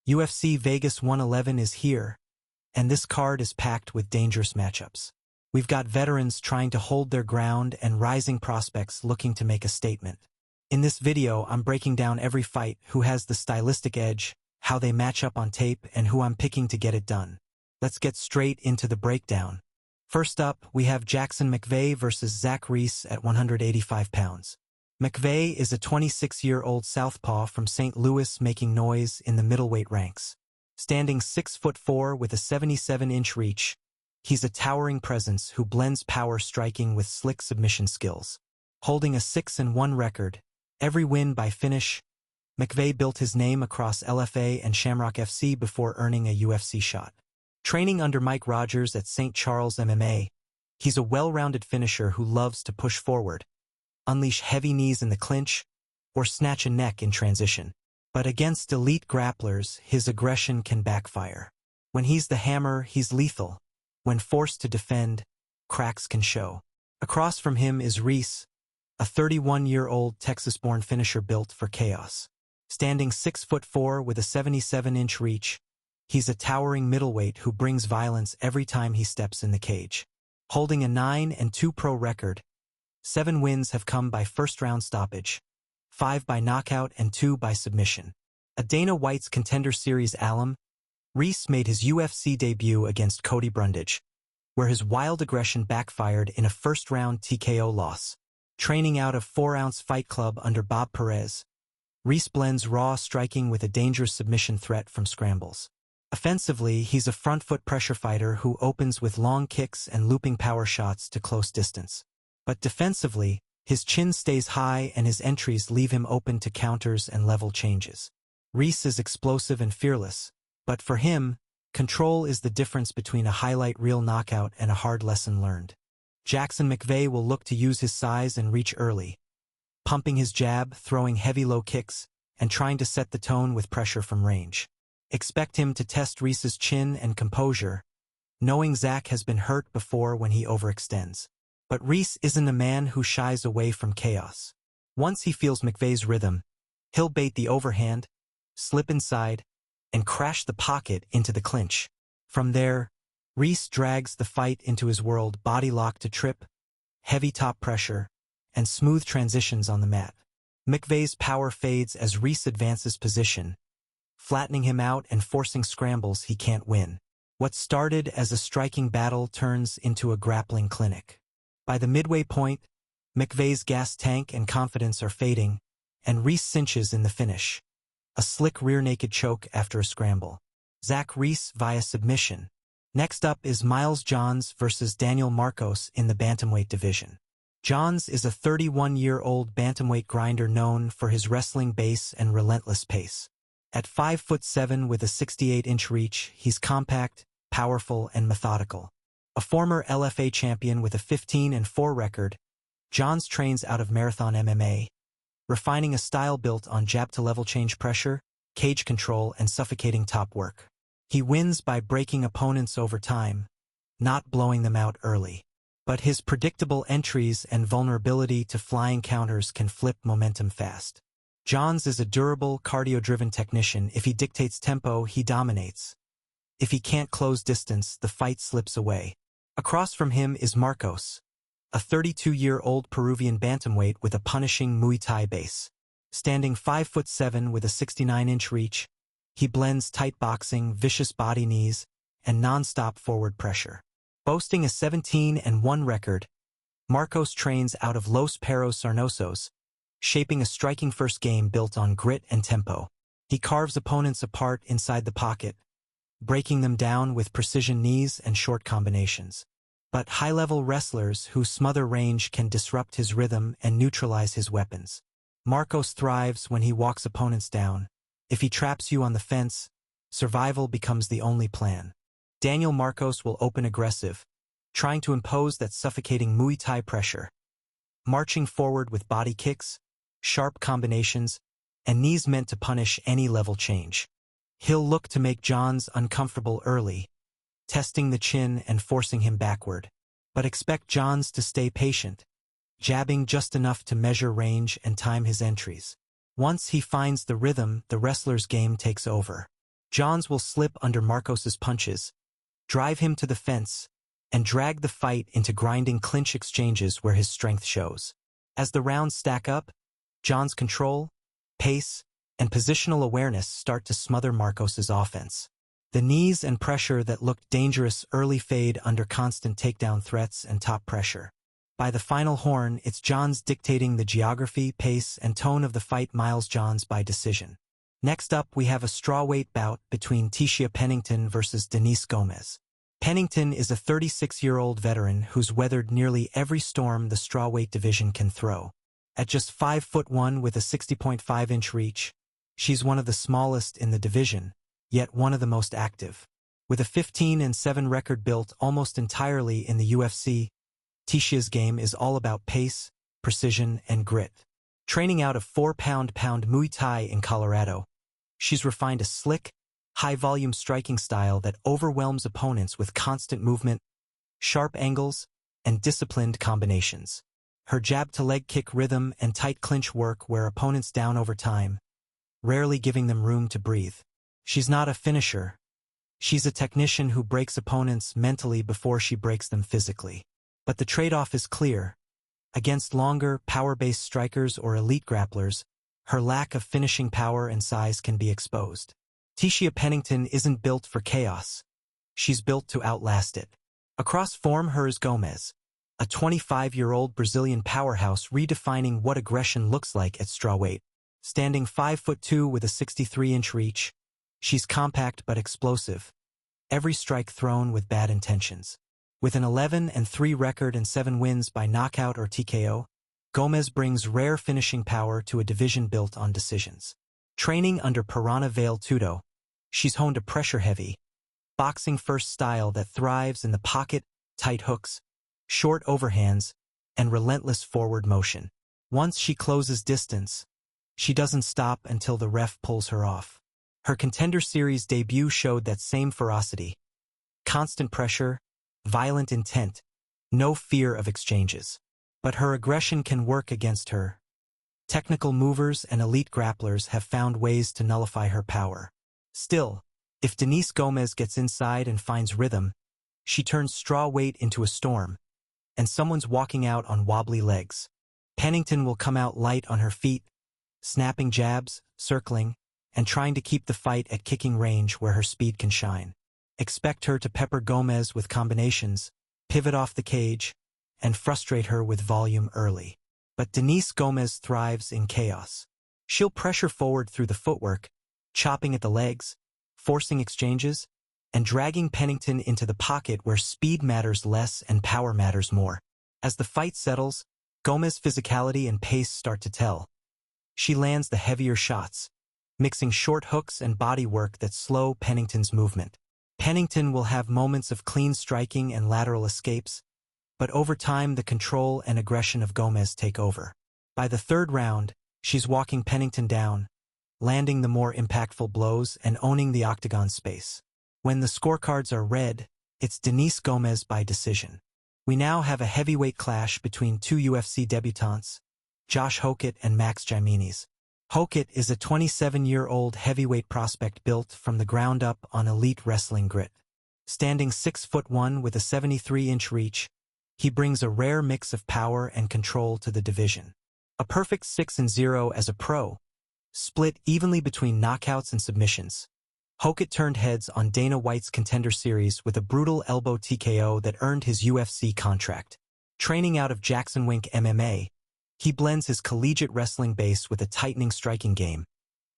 UFC Vegas 111 is here, and this card is packed with dangerous matchups. We've got veterans trying to hold their ground and rising prospects looking to make a statement. In this video, I'm breaking down every fight, who has the stylistic edge, how they match up on tape, and who I'm picking to get it done. Let's get straight into the breakdown. First up, we have Jackson McVey versus Reese at 185 pounds. McVey is a 26-year-old southpaw from St. Louis making noise in the middleweight ranks. Standing 6'4" with a 77-inch reach, he's a towering presence who blends power striking with slick submission skills. Holding a 6-1 record, every win by finish, McVey built his name across LFA and Shamrock FC before earning a UFC shot. Training under Mike Rogers at St. Charles MMA, he's a well-rounded finisher who loves to push forward, unleash heavy knees in the clinch, or snatch a neck in transition. But against elite grapplers, his aggression can backfire. When he's the hammer, he's lethal. When forced to defend, cracks can show. Across from him is Reese, a 31-year-old Texas-born finisher built for chaos. Standing 6'4" with a 77-inch reach, he's a towering middleweight who brings violence every time he steps in the cage. Holding a 9-2 pro record, 7 wins have come by first-round stoppage, 5 by knockout and 2 by submission. A Dana White's Contender Series alum, Reese made his UFC debut against Cody Brundage, where his wild aggression backfired in a first-round TKO loss. Training out of 4-ounce Fight Club under Bob Perez, Reese blends raw striking with a dangerous submission threat from scrambles. Offensively, he's a front-foot pressure fighter who opens with long kicks and looping power shots to close distance. But defensively, his chin stays high and his entries leave him open to counters and level changes. Reese is explosive and fearless, but for him, control is the difference between a highlight reel knockout and a hard lesson learned. Jackson McVey will look to use his size and reach early, pumping his jab, throwing heavy low kicks, and trying to set the tone with pressure from range. Expect him to test Reese's chin and composure, knowing Zach has been hurt before when he overextends. But Reese isn't a man who shies away from chaos. Once he feels McVey's rhythm, he'll bait the overhand, slip inside, and crash the pocket into the clinch. From there, Reese drags the fight into his world, body lock to trip, heavy top pressure, and smooth transitions on the mat. McVey's power fades as Reese advances position, flattening him out and forcing scrambles he can't win. What started as a striking battle turns into a grappling clinic. By the midway point, McVey's gas tank and confidence are fading, and Reese cinches in the finish. A slick rear-naked choke after a scramble. Reese via submission. Next up is Miles Johns versus Daniel Marcos in the bantamweight division. Johns is a 31-year-old bantamweight grinder known for his wrestling base and relentless pace. At 5'7" with a 68-inch reach, he's compact, powerful, and methodical. A former LFA champion with a 15-4 record, Johns trains out of Marathon MMA, refining a style built on jab-to-level change pressure, cage control, and suffocating top work. He wins by breaking opponents over time, not blowing them out early. But his predictable entries and vulnerability to flying counters can flip momentum fast. Johns is a durable, cardio-driven technician. If he dictates tempo, he dominates. If he can't close distance, the fight slips away. Across from him is Marcos, a 32-year-old Peruvian bantamweight with a punishing Muay Thai base. Standing 5'7" with a 69-inch reach, he blends tight boxing, vicious body knees, and non-stop forward pressure. Boasting a 17-1 record, Marcos trains out of Los Perros Sarnosos, shaping a striking first game built on grit and tempo. He carves opponents apart inside the pocket, breaking them down with precision knees and short combinations. But high-level wrestlers who smother range can disrupt his rhythm and neutralize his weapons. Marcos thrives when he walks opponents down. If he traps you on the fence, survival becomes the only plan. Daniel Marcos will open aggressive, trying to impose that suffocating Muay Thai pressure, marching forward with body kicks, sharp combinations, and knees meant to punish any level change. He'll look to make Johns uncomfortable early, testing the chin and forcing him backward. But expect Johns to stay patient, jabbing just enough to measure range and time his entries. Once he finds the rhythm, the wrestler's game takes over. Johns will slip under Marcos's punches, drive him to the fence, and drag the fight into grinding clinch exchanges where his strength shows. As the rounds stack up, Johns' control, pace, and positional awareness start to smother Marcos's offense. The knees and pressure that looked dangerous early fade under constant takedown threats and top pressure. By the final horn, it's Johns dictating the geography, pace, and tone of the fight. Miles Johns by decision. Next up, we have a strawweight bout between Tisha Pennington versus Denise Gomes. Pennington is a 36-year-old veteran who's weathered nearly every storm the strawweight division can throw. At just 5'1" with a 60.5-inch reach, she's one of the smallest in the division, yet one of the most active. With a 15-7 record built almost entirely in the UFC, Tisha's game is all about pace, precision, and grit. Training out of 4-pound Muay Thai in Colorado, she's refined a slick, high-volume striking style that overwhelms opponents with constant movement, sharp angles, and disciplined combinations. Her jab-to-leg kick rhythm and tight clinch work wear opponents down over time, rarely giving them room to breathe. She's not a finisher. She's a technician who breaks opponents mentally before she breaks them physically. But the trade-off is clear. Against longer, power-based strikers or elite grapplers, her lack of finishing power and size can be exposed. Tisha Pennington isn't built for chaos. She's built to outlast it. Across form, her is Gomes, a 25-year-old Brazilian powerhouse redefining what aggression looks like at strawweight. Standing 5'2" with a 63-inch reach, she's compact but explosive, every strike thrown with bad intentions. With an 11-3 record and 7 wins by knockout or TKO, Gomes brings rare finishing power to a division built on decisions. Training under Piranha Veil Tudo, she's honed a pressure-heavy, boxing-first style that thrives in the pocket, tight hooks, short overhands, and relentless forward motion. Once she closes distance, she doesn't stop until the ref pulls her off. Her Contender Series debut showed that same ferocity. Constant pressure, violent intent, no fear of exchanges. But her aggression can work against her. Technical movers and elite grapplers have found ways to nullify her power. Still, if Denise Gomes gets inside and finds rhythm, she turns strawweight into a storm, and someone's walking out on wobbly legs. Pennington will come out light on her feet, snapping jabs, circling, and trying to keep the fight at kicking range where her speed can shine. Expect her to pepper Gomes with combinations, pivot off the cage, and frustrate her with volume early. But Denise Gomes thrives in chaos. She'll pressure forward through the footwork, chopping at the legs, forcing exchanges, and dragging Pennington into the pocket where speed matters less and power matters more. As the fight settles, Gomes' physicality and pace start to tell. She lands the heavier shots, mixing short hooks and body work that slow Pennington's movement. Pennington will have moments of clean striking and lateral escapes, but over time the control and aggression of Gomes take over. By the third round, she's walking Pennington down, landing the more impactful blows and owning the octagon space. When the scorecards are red, it's Denise Gomes by decision. We now have a heavyweight clash between two UFC debutantes, Josh Hokit and Max Gimenis. Hokit is a 27-year-old heavyweight prospect built from the ground up on elite wrestling grit. Standing 6'1" with a 73-inch reach, he brings a rare mix of power and control to the division. A perfect 6-0 as a pro, split evenly between knockouts and submissions. Hokit turned heads on Dana White's Contender Series with a brutal elbow TKO that earned his UFC contract. Training out of Jackson Wink MMA, he blends his collegiate wrestling base with a tightening striking game,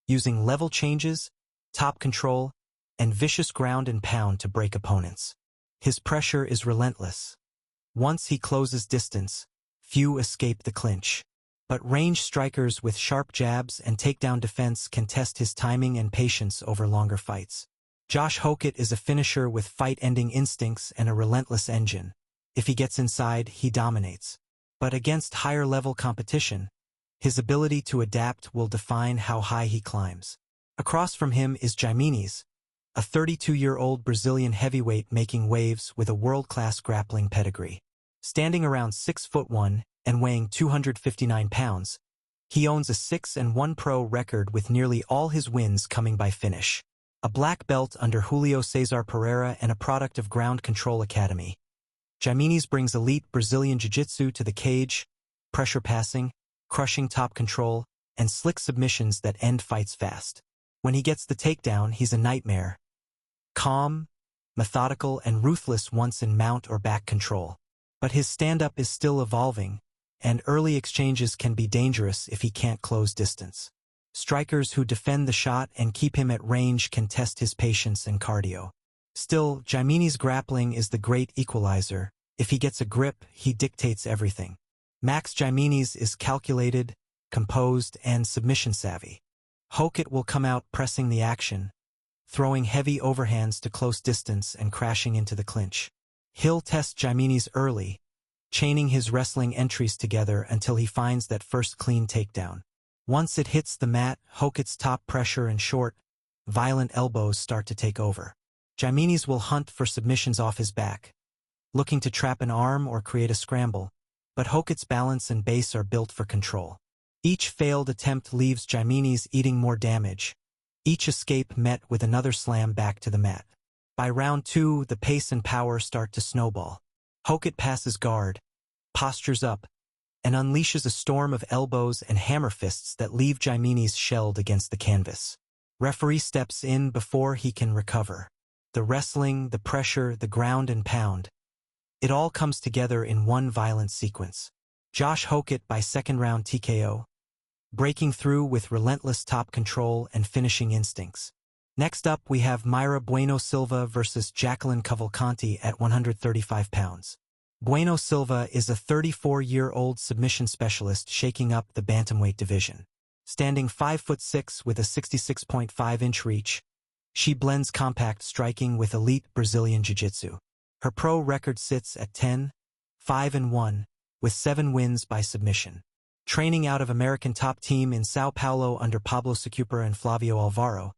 using level changes, top control, and vicious ground and pound to break opponents. His pressure is relentless. Once he closes distance, few escape the clinch. But range strikers with sharp jabs and takedown defense can test his timing and patience over longer fights. Josh Hokit is a finisher with fight-ending instincts and a relentless engine. If he gets inside, he dominates. But against higher-level competition, his ability to adapt will define how high he climbs. Across from him is Gimenis, a 32-year-old Brazilian heavyweight making waves with a world-class grappling pedigree. Standing around 6'1" and weighing 259 pounds, he owns a 6-1 pro record with nearly all his wins coming by finish. A black belt under Julio Cesar Pereira and a product of Ground Control Academy. Gimenis brings elite Brazilian jiu-jitsu to the cage, pressure passing, crushing top control, and slick submissions that end fights fast. When he gets the takedown, he's a nightmare. Calm, methodical, and ruthless once in mount or back control. But his stand-up is still evolving, and early exchanges can be dangerous if he can't close distance. Strikers who defend the shot and keep him at range can test his patience and cardio. Still, Gimenis' grappling is the great equalizer. If he gets a grip, he dictates everything. Max Gimenis is calculated, composed, and submission-savvy. Hokit will come out pressing the action, throwing heavy overhands to close distance and crashing into the clinch. He'll test Gimenis early, chaining his wrestling entries together until he finds that first clean takedown. Once it hits the mat, Hokit's top pressure and short, violent elbows start to take over. Gimenis will hunt for submissions off his back, looking to trap an arm or create a scramble, but Hokit's balance and base are built for control. Each failed attempt leaves Gimenis eating more damage, each escape met with another slam back to the mat. By round 2, the pace and power start to snowball. Hokit passes guard, postures up, and unleashes a storm of elbows and hammer fists that leave Gimenis shelled against the canvas. Referee steps in before he can recover. The wrestling, the pressure, the ground and pound. It all comes together in one violent sequence. Josh Hokit by second round TKO, breaking through with relentless top control and finishing instincts. Next up we have Mayra Bueno Silva versus Jacqueline Cavalcanti at 135 pounds. Bueno Silva is a 34-year-old submission specialist shaking up the bantamweight division. Standing 5'6" with a 66.5-inch reach, she blends compact striking with elite Brazilian jiu-jitsu. Her pro record sits at 10-5-1, with 7 wins by submission. Training out of American Top Team in Sao Paulo under Pablo Secupra and Flavio Alvaro,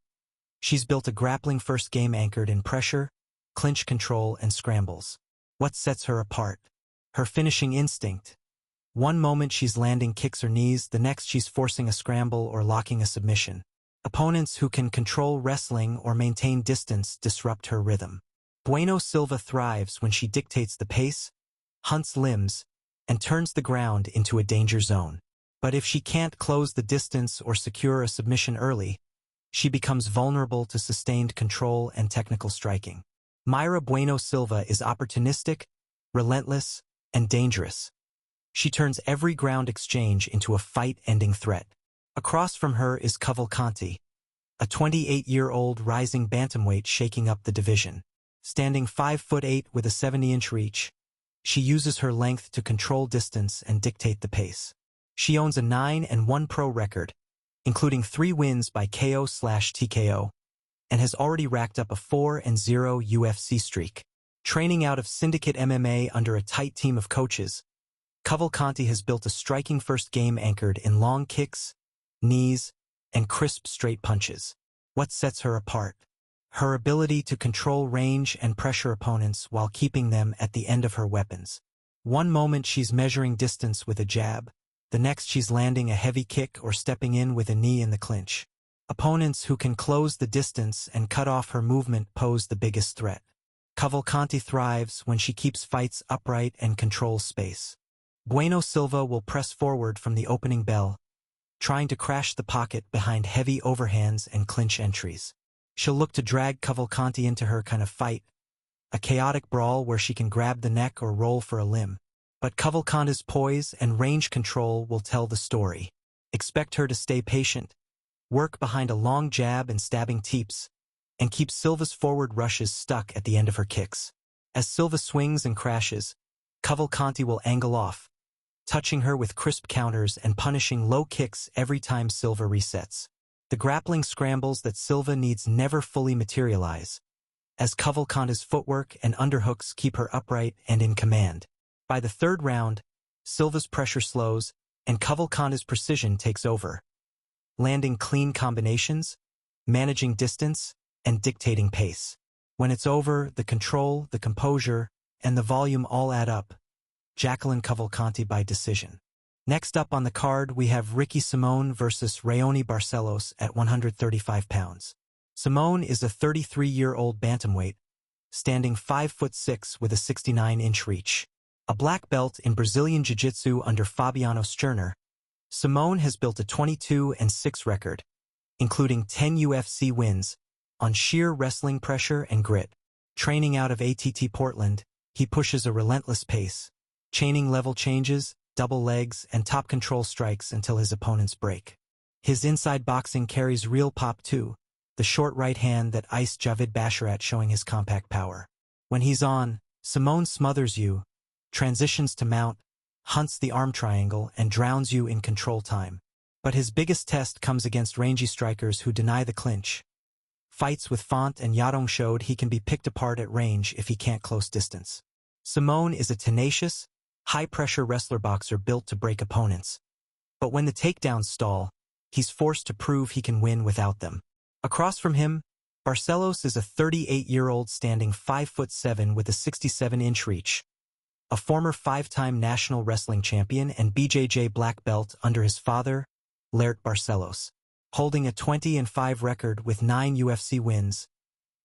she's built a grappling-first game anchored in pressure, clinch control, and scrambles. What sets her apart? Her finishing instinct. One moment she's landing kicks or knees, the next she's forcing a scramble or locking a submission. Opponents who can control wrestling or maintain distance disrupt her rhythm. Bueno Silva thrives when she dictates the pace, hunts limbs, and turns the ground into a danger zone. But if she can't close the distance or secure a submission early, she becomes vulnerable to sustained control and technical striking. Mayra Bueno Silva is opportunistic, relentless, and dangerous. She turns every ground exchange into a fight-ending threat. Across from her is Cavalcanti, a 28-year-old rising bantamweight shaking up the division. Standing 5'8" with a 70-inch reach, she uses her length to control distance and dictate the pace. She owns a 9-1 pro record, including 3 wins by KO/TKO, and has already racked up a 4-0 UFC streak. Training out of Syndicate MMA under a tight team of coaches, Cavalcanti has built a striking first game anchored in long kicks, knees, and crisp straight punches. What sets her apart? Her ability to control range and pressure opponents while keeping them at the end of her weapons. One moment she's measuring distance with a jab, the next she's landing a heavy kick or stepping in with a knee in the clinch. Opponents who can close the distance and cut off her movement pose the biggest threat. Cavalcanti thrives when she keeps fights upright and controls space. Bueno Silva will press forward from the opening bell, trying to crash the pocket behind heavy overhands and clinch entries. She'll look to drag Cavalcanti into her kind of fight, a chaotic brawl where she can grab the neck or roll for a limb. But Cavalcanti's poise and range control will tell the story. Expect her to stay patient, work behind a long jab and stabbing teeps, and keep Silva's forward rushes stuck at the end of her kicks. As Silva swings and crashes, Cavalcanti will angle off, touching her with crisp counters and punishing low kicks every time Silva resets. The grappling scrambles that Silva needs never fully materialize, as Cavalcanti's footwork and underhooks keep her upright and in command. By the third round, Silva's pressure slows, and Cavalcanti's precision takes over, landing clean combinations, managing distance, and dictating pace. When it's over, the control, the composure, and the volume all add up. Jacqueline Cavalcanti by decision. Next up on the card, we have Ricky Simón versus Raoni Barcelos at 135 pounds. Simone is a 33-year-old bantamweight, standing 5'6" with a 69-inch reach. A black belt in Brazilian Jiu-Jitsu under Fabiano Scherner, Simone has built a 22-6 record, including 10 UFC wins, on sheer wrestling pressure and grit. Training out of ATT Portland, he pushes a relentless pace, chaining level changes, double legs, and top control strikes until his opponents break. His inside boxing carries real pop too, the short right hand that iced Javid Basharat, showing his compact power. When he's on, Simone smothers you, transitions to mount, hunts the arm triangle, and drowns you in control time. But his biggest test comes against rangy strikers who deny the clinch. Fights with Font and Yadong showed he can be picked apart at range if he can't close distance. Simone is a tenacious, high-pressure wrestler boxer built to break opponents. But when the takedowns stall, he's forced to prove he can win without them. Across from him, Barcelos is a 38-year-old standing 5'7" with a 67-inch reach. A former 5-time national wrestling champion and BJJ black belt under his father, Laert Barcelos. Holding a 20-5 record with 9 UFC wins,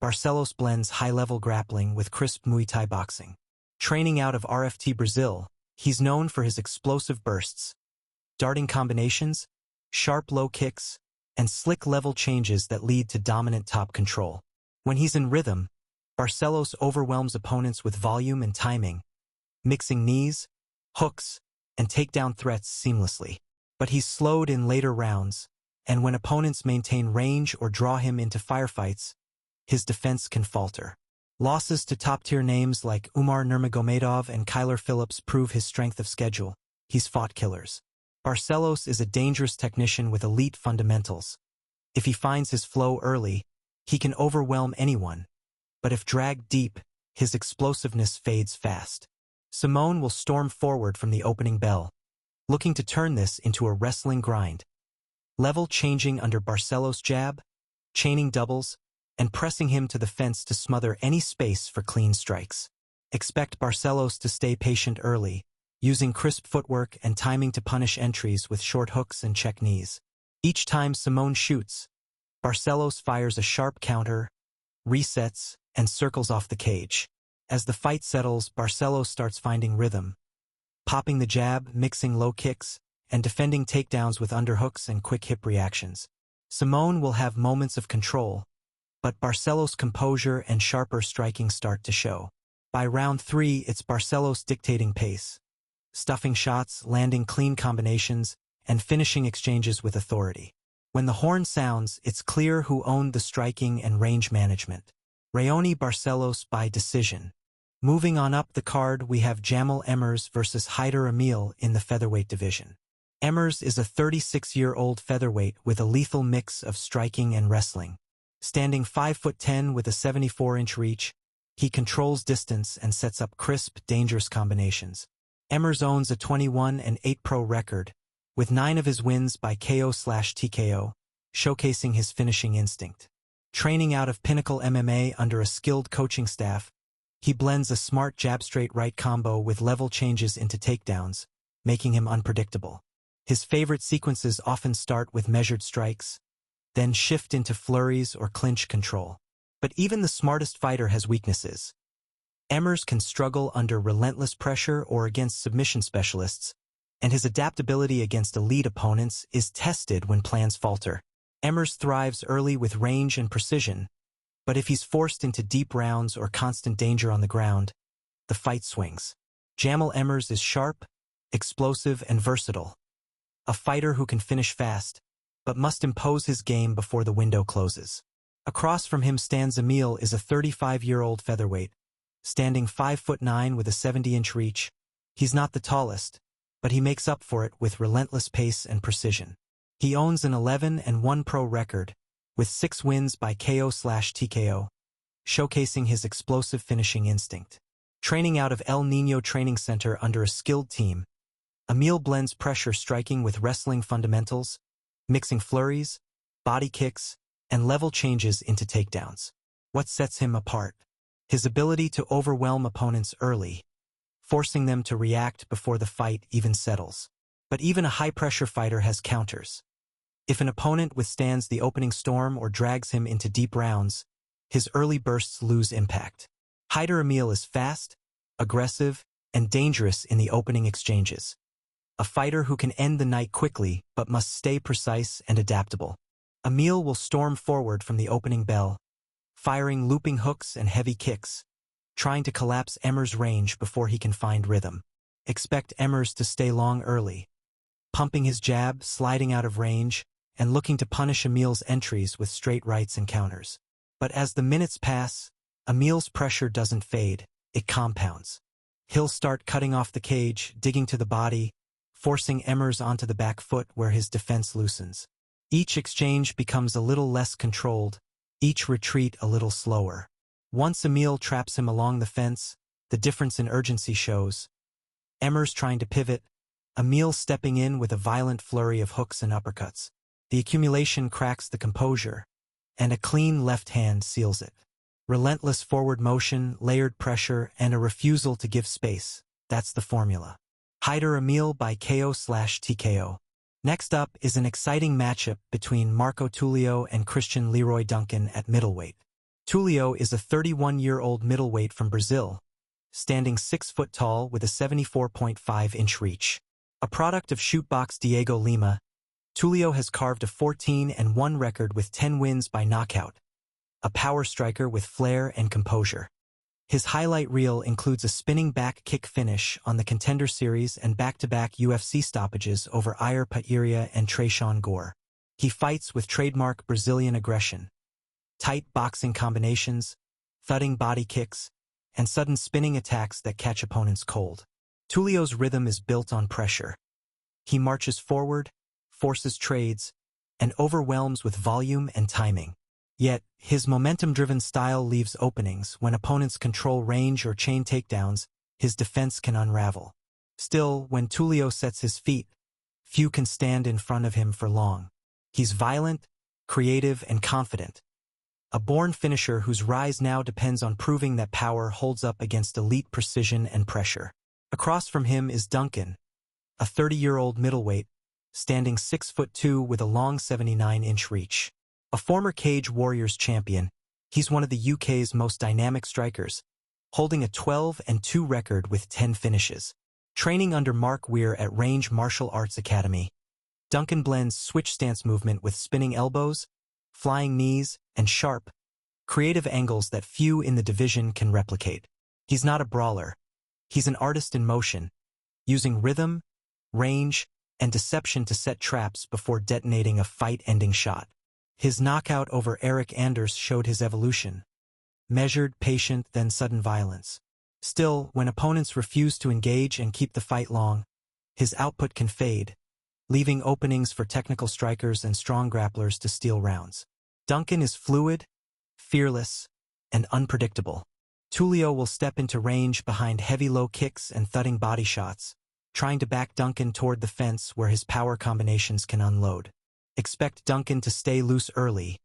Barcelos blends high-level grappling with crisp Muay Thai boxing. Training out of RFT Brazil, he's known for his explosive bursts, darting combinations, sharp low kicks, and slick level changes that lead to dominant top control. When he's in rhythm, Barcelos overwhelms opponents with volume and timing, mixing knees, hooks, and takedown threats seamlessly. But he's slowed in later rounds, and when opponents maintain range or draw him into firefights, his defense can falter. Losses to top-tier names like Umar Nurmagomedov and Kyler Phillips prove his strength of schedule. He's fought killers. Barcelos is a dangerous technician with elite fundamentals. If he finds his flow early, he can overwhelm anyone. But if dragged deep, his explosiveness fades fast. Simone will storm forward from the opening bell, looking to turn this into a wrestling grind. Level changing under Barcelos' jab, chaining doubles, and pressing him to the fence to smother any space for clean strikes. Expect Barcelos to stay patient early, using crisp footwork and timing to punish entries with short hooks and check knees. Each time Simone shoots, Barcelos fires a sharp counter, resets, and circles off the cage. As the fight settles, Barcelos starts finding rhythm, popping the jab, mixing low kicks, and defending takedowns with underhooks and quick hip reactions. Simone will have moments of control, but Barcelos' composure and sharper striking start to show. By round 3, it's Barcelos dictating pace, stuffing shots, landing clean combinations, and finishing exchanges with authority. When the horn sounds, it's clear who owned the striking and range management. Raoni Barcelos by decision. Moving on up the card, we have Jamil Emmers versus Haider Amil in the featherweight division. Emmers is a 36-year-old featherweight with a lethal mix of striking and wrestling. Standing 5'10" with a 74-inch reach, he controls distance and sets up crisp, dangerous combinations. Emmers owns a 21-8 pro record, with 9 of his wins by KO/TKO, showcasing his finishing instinct. Training out of Pinnacle MMA under a skilled coaching staff, he blends a smart jab-straight right combo with level changes into takedowns, making him unpredictable. His favorite sequences often start with measured strikes, then shift into flurries or clinch control. But even the smartest fighter has weaknesses. Emmers can struggle under relentless pressure or against submission specialists, and his adaptability against elite opponents is tested when plans falter. Emmers thrives early with range and precision, but if he's forced into deep rounds or constant danger on the ground, the fight swings. Jamil Emmers is sharp, explosive, and versatile. A fighter who can finish fast, but must impose his game before the window closes. Across from him stands Amil, is a 35-year-old featherweight, standing 5'9" with a 70-inch reach. He's not the tallest, but he makes up for it with relentless pace and precision. He owns an 11-1 pro record, with 6 wins by KO/TKO, showcasing his explosive finishing instinct. Training out of El Niño Training Center under a skilled team, Amil blends pressure striking with wrestling fundamentals, mixing flurries, body kicks, and level changes into takedowns. What sets him apart? His ability to overwhelm opponents early, forcing them to react before the fight even settles. But even a high-pressure fighter has counters. If an opponent withstands the opening storm or drags him into deep rounds, his early bursts lose impact. Amil is fast, aggressive, and dangerous in the opening exchanges. A fighter who can end the night quickly but must stay precise and adaptable. Amil will storm forward from the opening bell, firing looping hooks and heavy kicks, trying to collapse Emmers' range before he can find rhythm. Expect Emmers to stay long early, pumping his jab, sliding out of range, and looking to punish Amil's entries with straight rights and counters. But as the minutes pass, Amil's pressure doesn't fade, it compounds. He'll start cutting off the cage, digging to the body, forcing Emmers onto the back foot where his defense loosens. Each exchange becomes a little less controlled, each retreat a little slower. Once Amil traps him along the fence, the difference in urgency shows. Emmers trying to pivot, Amil stepping in with a violent flurry of hooks and uppercuts. The accumulation cracks the composure, and a clean left hand seals it. Relentless forward motion, layered pressure, and a refusal to give space. That's the formula. Amil by KO/TKO. Next up is an exciting matchup between Marco Tulio and Christian Leroy Duncan at middleweight. Tulio is a 31-year-old middleweight from Brazil, standing 6 foot tall with a 74.5-inch reach. A product of shootbox Diego Lima, Tulio has carved a 14-1 record with 10 wins by knockout, a power striker with flair and composure. His highlight reel includes a spinning back kick finish on the Contender Series and back-to-back UFC stoppages over Ilir Padilla and Tresean Gore. He fights with trademark Brazilian aggression, tight boxing combinations, thudding body kicks, and sudden spinning attacks that catch opponents cold. Tulio's rhythm is built on pressure. He marches forward, forces trades, and overwhelms with volume and timing. Yet, his momentum-driven style leaves openings. When opponents control range or chain takedowns, his defense can unravel. Still, when Tulio sets his feet, few can stand in front of him for long. He's violent, creative, and confident. A born finisher whose rise now depends on proving that power holds up against elite precision and pressure. Across from him is Duncan, a 30-year-old middleweight, standing 6'2" with a long 79-inch reach. A former Cage Warriors champion, he's one of the UK's most dynamic strikers, holding a 12-2 record with 10 finishes. Training under Mark Weir at Range Martial Arts Academy, Duncan blends switch stance movement with spinning elbows, flying knees, and sharp, creative angles that few in the division can replicate. He's not a brawler. He's an artist in motion, using rhythm, range, and deception to set traps before detonating a fight-ending shot. His knockout over Eric Anders showed his evolution. Measured, patient, then sudden violence. Still, when opponents refuse to engage and keep the fight long, his output can fade, leaving openings for technical strikers and strong grapplers to steal rounds. Duncan is fluid, fearless, and unpredictable. Tulio will step into range behind heavy low kicks and thudding body shots, trying to back Duncan toward the fence where his power combinations can unload. Expect Duncan to stay loose early,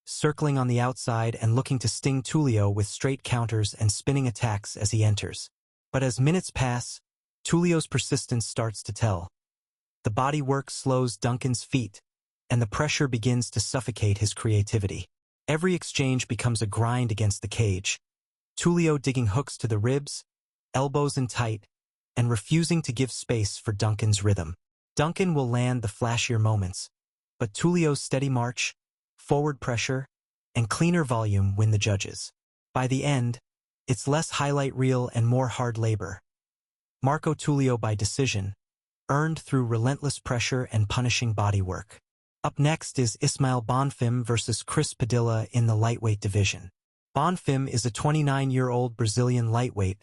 circling on the outside and looking to sting Tulio with straight counters and spinning attacks as he enters. But as minutes pass, Tulio's persistence starts to tell. The body work slows Duncan's feet, and the pressure begins to suffocate his creativity. Every exchange becomes a grind against the cage, Tulio digging hooks to the ribs, elbows in tight, and refusing to give space for Duncan's rhythm. Duncan will land the flashier moments, but Tulio's steady march, forward pressure, and cleaner volume win the judges. By the end, it's less highlight reel and more hard labor. Marco Tulio by decision, earned through relentless pressure and punishing bodywork. Up next is Ismael Bonfim versus Chris Padilla in the lightweight division. Bonfim is a 29-year-old Brazilian lightweight,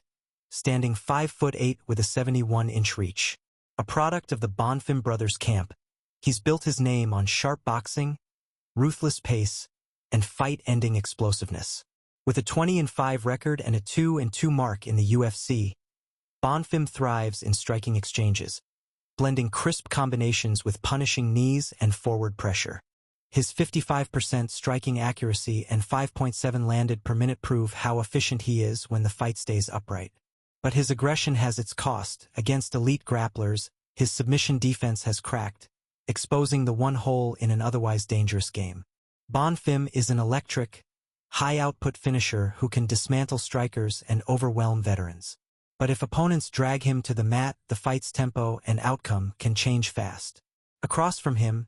standing 5'8" with a 71-inch reach. A product of the Bonfim brothers camp, he's built his name on sharp boxing, ruthless pace, and fight-ending explosiveness. With a 20-5 record and a 2-2 mark in the UFC, Bonfim thrives in striking exchanges, blending crisp combinations with punishing knees and forward pressure. His 55% striking accuracy and 5.7 landed per minute prove how efficient he is when the fight stays upright. But his aggression has its cost. Against elite grapplers, his submission defense has cracked, exposing the one hole in an otherwise dangerous game. Bonfim is an electric, high-output finisher who can dismantle strikers and overwhelm veterans. But if opponents drag him to the mat, the fight's tempo and outcome can change fast. Across from him,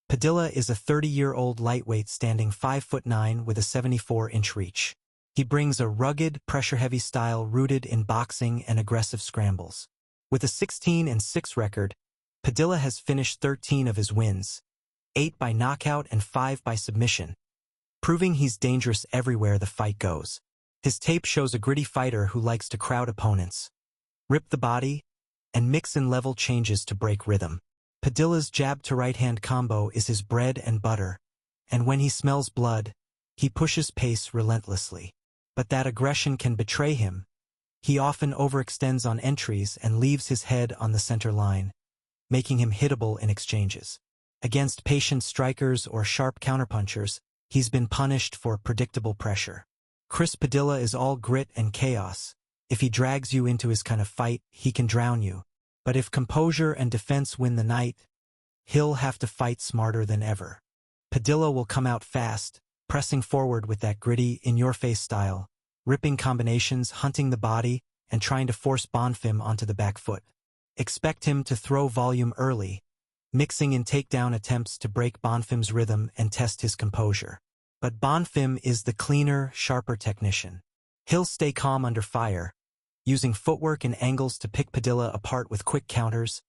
Padilla is a 30-year-old lightweight standing 5'9" with a 74-inch reach. He brings a rugged, pressure-heavy style rooted in boxing and aggressive scrambles. With a 16-6 record, Padilla has finished 13 of his wins, 8 by knockout and 5 by submission, proving he's dangerous everywhere the fight goes. His tape shows a gritty fighter who likes to crowd opponents, rip the body, and mix in level changes to break rhythm. Padilla's jab-to-right-hand combo is his bread and butter, and when he smells blood, he pushes pace relentlessly. But that aggression can betray him. He often overextends on entries and leaves his head on the center line, making him hittable in exchanges. Against patient strikers or sharp counterpunchers, he's been punished for predictable pressure. Chris Padilla is all grit and chaos. If he drags you into his kind of fight, he can drown you. But if composure and defense win the night, he'll have to fight smarter than ever. Padilla will come out fast, pressing forward with that gritty, in-your-face style, ripping combinations, hunting the body, and trying to force Bonfim onto the back foot. Expect him to throw volume early, mixing in takedown attempts to break Bonfim's rhythm and test his composure. But Bonfim is the cleaner, sharper technician. He'll stay calm under fire, using footwork and angles to pick Padilla apart with quick counters,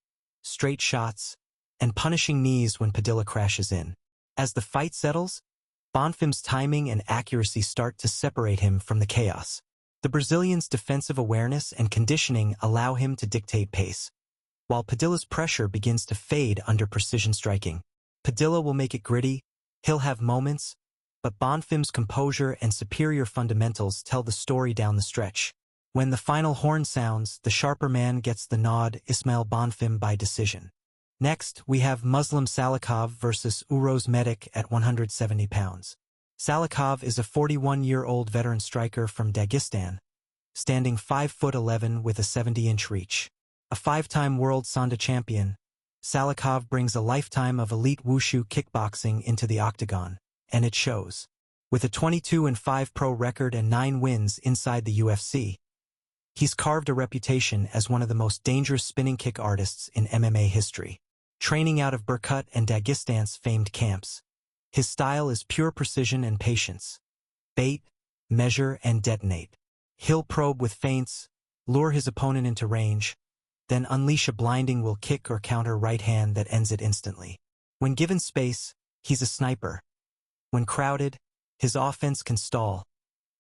straight shots, and punishing knees when Padilla crashes in. As the fight settles, Bonfim's timing and accuracy start to separate him from the chaos. The Brazilian's defensive awareness and conditioning allow him to dictate pace, while Padilla's pressure begins to fade under precision striking. Padilla will make it gritty, he'll have moments, but Bonfim's composure and superior fundamentals tell the story down the stretch. When the final horn sounds, the sharper man gets the nod, Ismail Bonfim by decision. Next, we have Muslim Salikhov versus Uros Medic at 170 pounds. Salikhov is a 41-year-old veteran striker from Dagestan, standing 5'11" with a 70-inch reach. A 5-time world Sanda champion, Salikhov brings a lifetime of elite wushu kickboxing into the octagon, and it shows. With a 22-5 pro record and 9 wins inside the UFC, he's carved a reputation as one of the most dangerous spinning kick artists in MMA history. Training out of Berkut and Dagestan's famed camps, his style is pure precision and patience. Bait, measure, and detonate. He'll probe with feints, lure his opponent into range, then unleash a blinding will kick or counter right hand that ends it instantly. When given space, he's a sniper. When crowded, his offense can stall,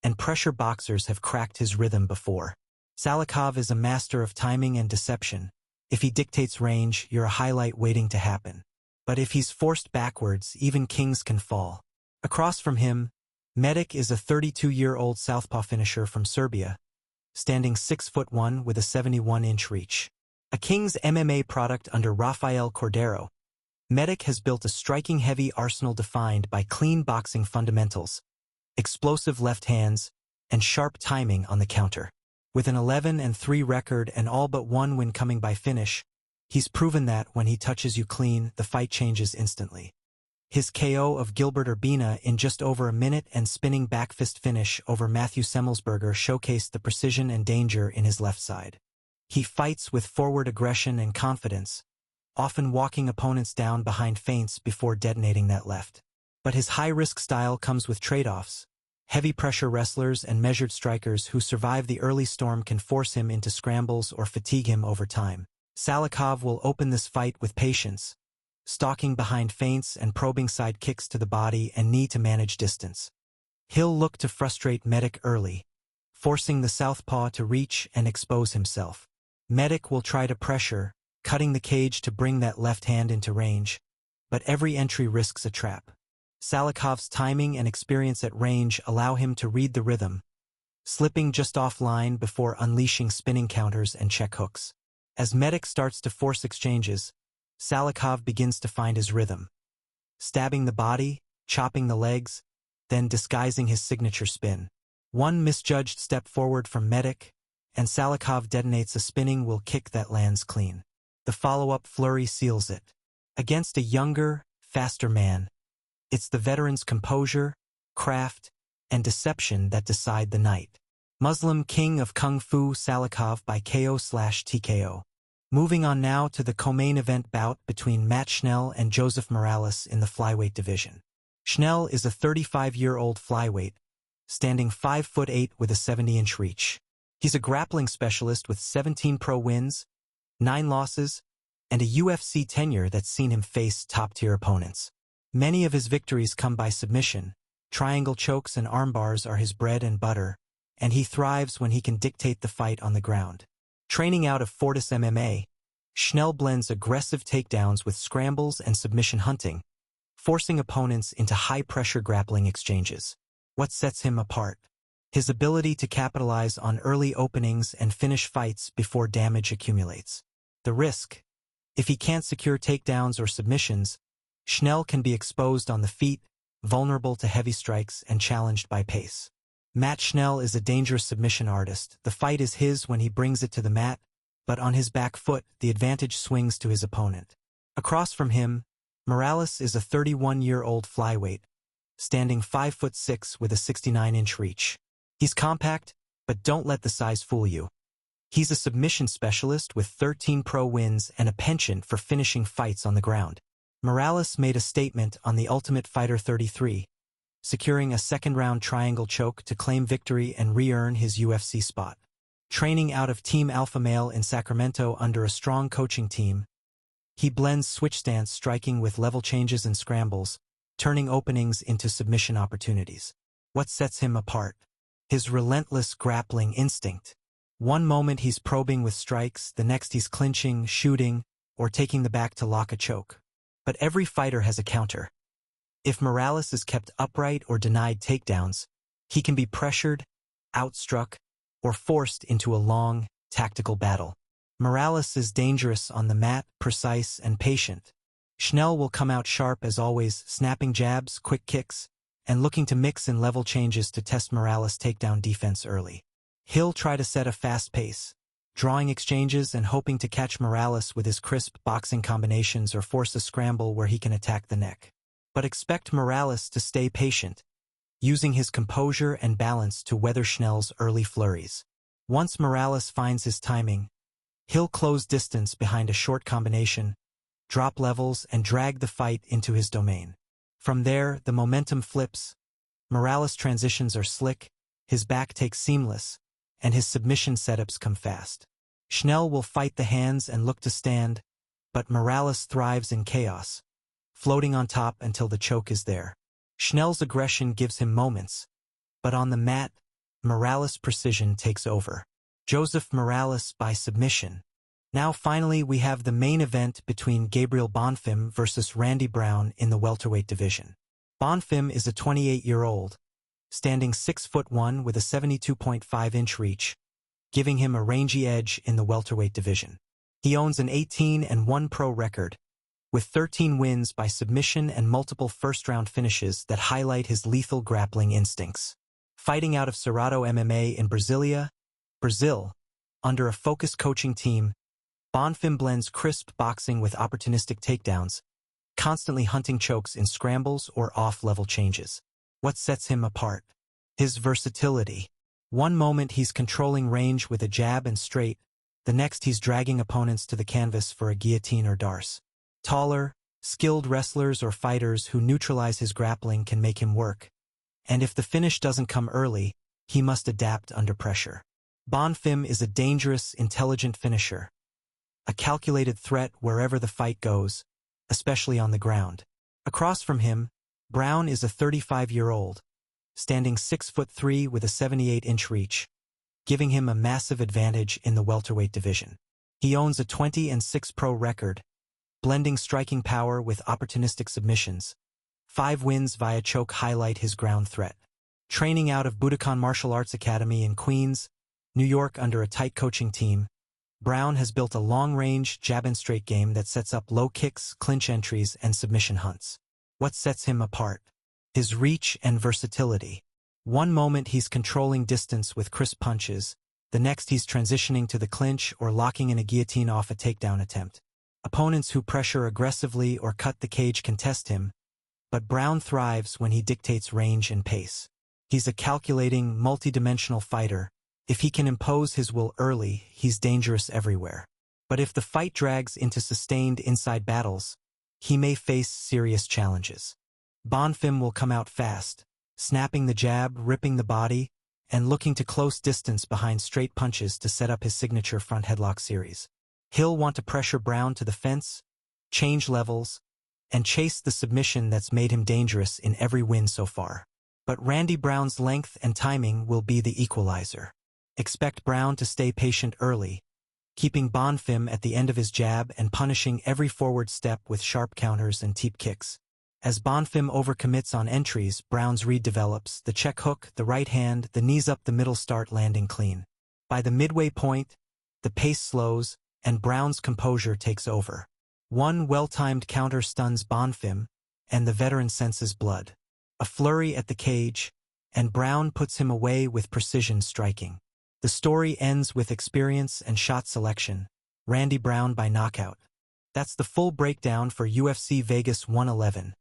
and pressure boxers have cracked his rhythm before. Salikhov is a master of timing and deception. If he dictates range, you're a highlight waiting to happen. But if he's forced backwards, even kings can fall. Across from him, Medic is a 32-year-old southpaw finisher from Serbia, standing 6'1" with a 71-inch reach. A king's MMA product under Rafael Cordero, Medic has built a striking-heavy arsenal defined by clean boxing fundamentals, explosive left hands, and sharp timing on the counter. With an 11-3 record and all but one win coming by finish, he's proven that when he touches you clean, the fight changes instantly. His KO of Gilbert Urbina in just over a minute and spinning back fist finish over Matthew Semmelsberger showcased the precision and danger in his left side. He fights with forward aggression and confidence, often walking opponents down behind feints before detonating that left. But his high-risk style comes with trade-offs. Heavy pressure wrestlers and measured strikers who survive the early storm can force him into scrambles or fatigue him over time. Salikhov will open this fight with patience, stalking behind feints and probing side kicks to the body and knee to manage distance. He'll look to frustrate Medic early, forcing the southpaw to reach and expose himself. Medic will try to pressure, cutting the cage to bring that left hand into range, but every entry risks a trap. Salikhov's timing and experience at range allow him to read the rhythm, slipping just offline before unleashing spinning counters and check hooks. As Medic starts to force exchanges, Salikhov begins to find his rhythm, stabbing the body, chopping the legs, then disguising his signature spin. One misjudged step forward from Medic, and Salikhov detonates a spinning will kick that lands clean. The follow-up flurry seals it. Against a younger, faster man, it's the veteran's composure, craft, and deception that decide the night. Muslim King of Kung Fu Salikhov by KO/TKO. Moving on now to the co-main event bout between Matt Schnell and Joseph Morales in the flyweight division. Schnell is a 35-year-old flyweight, standing 5'8" with a 70-inch reach. He's a grappling specialist with 17 pro wins, 9 losses, and a UFC tenure that's seen him face top-tier opponents. Many of his victories come by submission. Triangle chokes and armbars are his bread and butter, and he thrives when he can dictate the fight on the ground. Training out of Fortis MMA, Schnell blends aggressive takedowns with scrambles and submission hunting, forcing opponents into high-pressure grappling exchanges. What sets him apart? His ability to capitalize on early openings and finish fights before damage accumulates. The risk: if he can't secure takedowns or submissions, Schnell can be exposed on the feet, vulnerable to heavy strikes and challenged by pace. Matt Schnell is a dangerous submission artist. The fight is his when he brings it to the mat, but on his back foot, the advantage swings to his opponent. Across from him, Morales is a 31-year-old flyweight, standing 5'6" with a 69-inch reach. He's compact, but don't let the size fool you. He's a submission specialist with 13 pro wins and a penchant for finishing fights on the ground. Morales made a statement on The Ultimate Fighter 33, securing a second-round triangle choke to claim victory and re-earn his UFC spot. Training out of Team Alpha Male in Sacramento under a strong coaching team, he blends switch stance striking with level changes and scrambles, turning openings into submission opportunities. What sets him apart? His relentless grappling instinct. One moment he's probing with strikes, the next he's clinching, shooting, or taking the back to lock a choke. But every fighter has a counter. If Morales is kept upright or denied takedowns, he can be pressured, outstruck, or forced into a long, tactical battle. Morales is dangerous on the mat, precise and patient. Schnell will come out sharp as always, snapping jabs, quick kicks, and looking to mix in level changes to test Morales' takedown defense early. He'll try to set a fast pace, drawing exchanges and hoping to catch Morales with his crisp boxing combinations or force a scramble where he can attack the neck. But expect Morales to stay patient, using his composure and balance to weather Schnell's early flurries. Once Morales finds his timing, he'll close distance behind a short combination, drop levels, and drag the fight into his domain. From there, the momentum flips. Morales' transitions are slick, his back takes seamless, and his submission setups come fast. Schnell will fight the hands and look to stand, but Morales thrives in chaos, floating on top until the choke is there. Schnell's aggression gives him moments, but on the mat, Morales' precision takes over. Joseph Morales by submission. Now finally we have the main event between Gabriel Bonfim versus Randy Brown in the welterweight division. Bonfim is a 28-year-old, standing 6'1" with a 72.5-inch reach, giving him a rangy edge in the welterweight division. He owns an 18-1 pro record, with 13 wins by submission and multiple first-round finishes that highlight his lethal grappling instincts. Fighting out of Cerrado MMA in Brasilia, Brazil, under a focused coaching team, Bonfim blends crisp boxing with opportunistic takedowns, constantly hunting chokes in scrambles or off-level changes. What sets him apart? His versatility. One moment he's controlling range with a jab and straight, the next he's dragging opponents to the canvas for a guillotine or darce. Taller, skilled wrestlers or fighters who neutralize his grappling can make him work, and if the finish doesn't come early, he must adapt under pressure. Bonfim is a dangerous, intelligent finisher, a calculated threat wherever the fight goes, especially on the ground. Across from him, Brown is a 35-year-old, standing 6'3" with a 78-inch reach, giving him a massive advantage in the welterweight division. He owns a 20-6 pro record, blending striking power with opportunistic submissions. 5 wins via choke highlight his ground threat. Training out of Budokan Martial Arts Academy in Queens, New York under a tight coaching team, Brown has built a long-range, jab-and-straight game that sets up low kicks, clinch entries, and submission hunts. What sets him apart? His reach and versatility. One moment he's controlling distance with crisp punches, the next he's transitioning to the clinch or locking in a guillotine off a takedown attempt. Opponents who pressure aggressively or cut the cage can test him, but Brown thrives when he dictates range and pace. He's a calculating, multidimensional fighter. If he can impose his will early, he's dangerous everywhere. But if the fight drags into sustained inside battles, he may face serious challenges. Bonfim will come out fast, snapping the jab, ripping the body, and looking to close distance behind straight punches to set up his signature front headlock series. He'll want to pressure Brown to the fence, change levels, and chase the submission that's made him dangerous in every win so far. But Randy Brown's length and timing will be the equalizer. Expect Brown to stay patient early, keeping Bonfim at the end of his jab and punishing every forward step with sharp counters and teep kicks. As Bonfim overcommits on entries, Brown's read develops, the check hook, the right hand, the knees up the middle start landing clean. By the midway point, the pace slows, and Brown's composure takes over. One well-timed counter stuns Bonfim, and the veteran senses blood. A flurry at the cage, and Brown puts him away with precision striking. The story ends with experience and shot selection. Randy Brown by knockout. That's the full breakdown for UFC Vegas 111.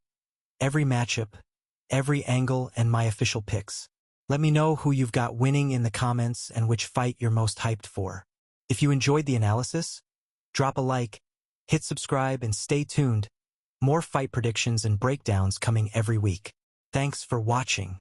Every matchup, every angle, and my official picks. Let me know who you've got winning in the comments and which fight you're most hyped for. If you enjoyed the analysis, drop a like, hit subscribe, and stay tuned. More fight predictions and breakdowns coming every week. Thanks for watching.